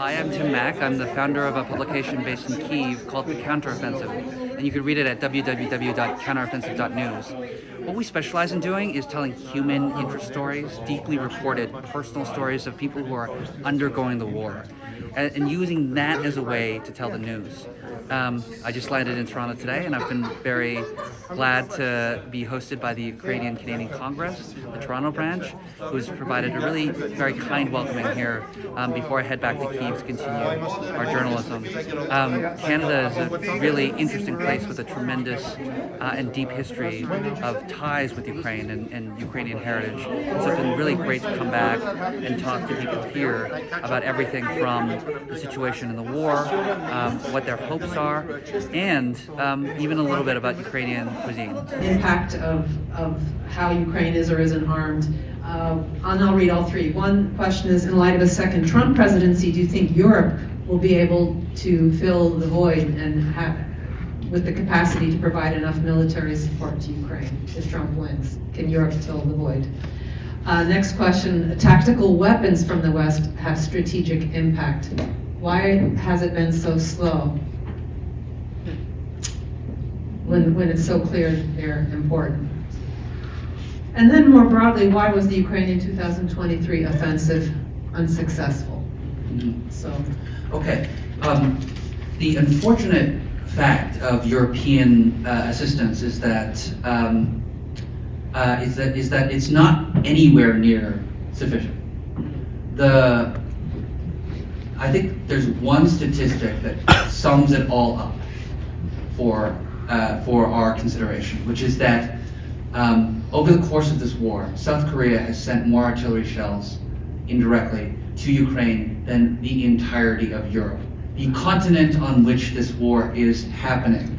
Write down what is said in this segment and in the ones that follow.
Hi, I'm Tімом Macom. I'm the founder of a publication based in Kyiv called The Counteroffensive, and you can read it at www.counteroffensive.news. What we specialize in doing is telling human interest stories, deeply reported personal stories of people who are undergoing the war, and using that as a way to tell the news. I just landed in Toronto today, and I've been very glad to be hosted by the Ukrainian Canadian Congress, the Toronto branch, who's provided a really very kind welcoming here before I head back to Kyiv to continue our journalism. Canada is a really interesting place with a tremendous and deep history of ties with Ukraine and Ukrainian heritage. So it's been really great to come back and talk to people here about everything from the situation in the war, what their hopes are, and even a little bit about Ukrainian cuisine. Impact of how Ukraine is or isn't armed. And I'll read all three. One question is, in light of a second Trump presidency, do you think Europe will be able to fill the void and with the capacity to provide enough military support to Ukraine if Trump wins? Can Europe fill the void? Next question, tactical weapons from the West have strategic impact. Why has it been so slow when it's so clear they're important? And then more broadly, why was the Ukrainian 2023 offensive unsuccessful? So, okay, the unfortunate fact of European assistance is that it's not anywhere near sufficient. I think there's one statistic that sums it all up for our consideration, which is that over the course of this war, South Korea has sent more artillery shells indirectly to Ukraine than the entirety of Europe, the continent on which this war is happening.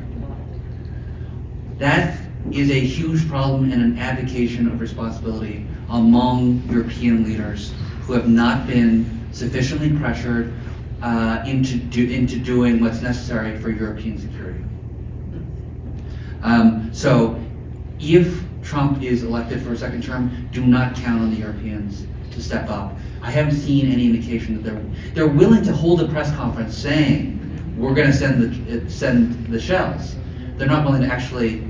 That is a huge problem and an abdication of responsibility among European leaders who have not been sufficiently pressured into doing what's necessary for European security. So if Trump is elected for a second term, do not count on the Europeans to step up. I haven't seen any indication that they're willing to hold a press conference saying we're going to send the shells. They're not willing to actually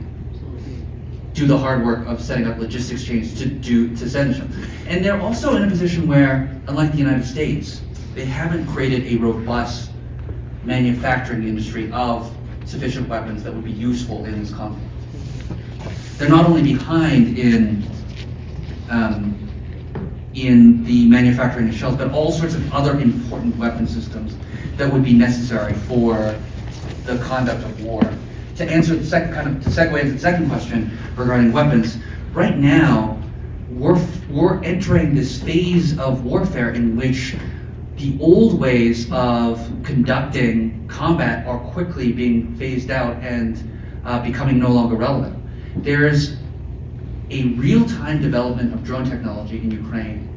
do the hard work of setting up logistics chains to send the shells. And they're also in a position where, unlike the United States, they haven't created a robust manufacturing industry of sufficient weapons that would be useful in this conflict. They're not only behind in the manufacturing of shells, but all sorts of other important weapon systems that would be necessary for the conduct of war. To answer the second to segue into the second question regarding weapons, right now we're entering this phase of warfare in which the old ways of conducting combat are quickly being phased out and becoming no longer relevant. There's a real-time development of drone technology in Ukraine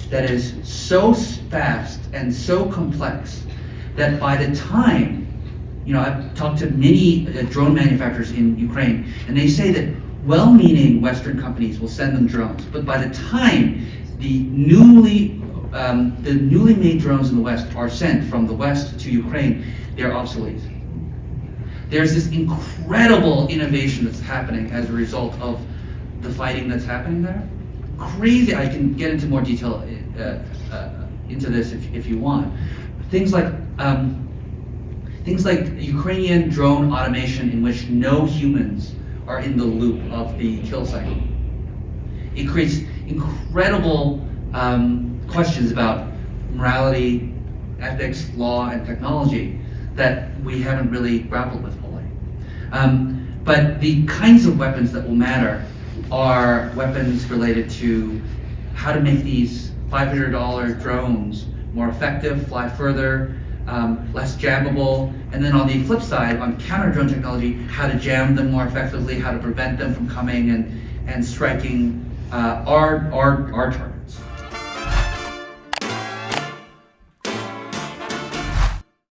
that is so fast and so complex that by the time, I've talked to many drone manufacturers in Ukraine, and they say that well-meaning Western companies will send them drones, but by the time the newly made drones in the West are sent from the West to Ukraine, they're obsolete. There's this incredible innovation that's happening as a result of the fighting that's happening there. Crazy. I can get into more detail into this if you want. Things like Ukrainian drone automation in which no humans are in the loop of the kill cycle. It creates incredible questions about morality, ethics, law, and technology that we haven't really grappled with fully. But the kinds of weapons that will matter are weapons related to how to make these $500 drones more effective, fly further, less jammable, and then on the flip side, on counter-drone technology, how to jam them more effectively, how to prevent them from coming and striking our target.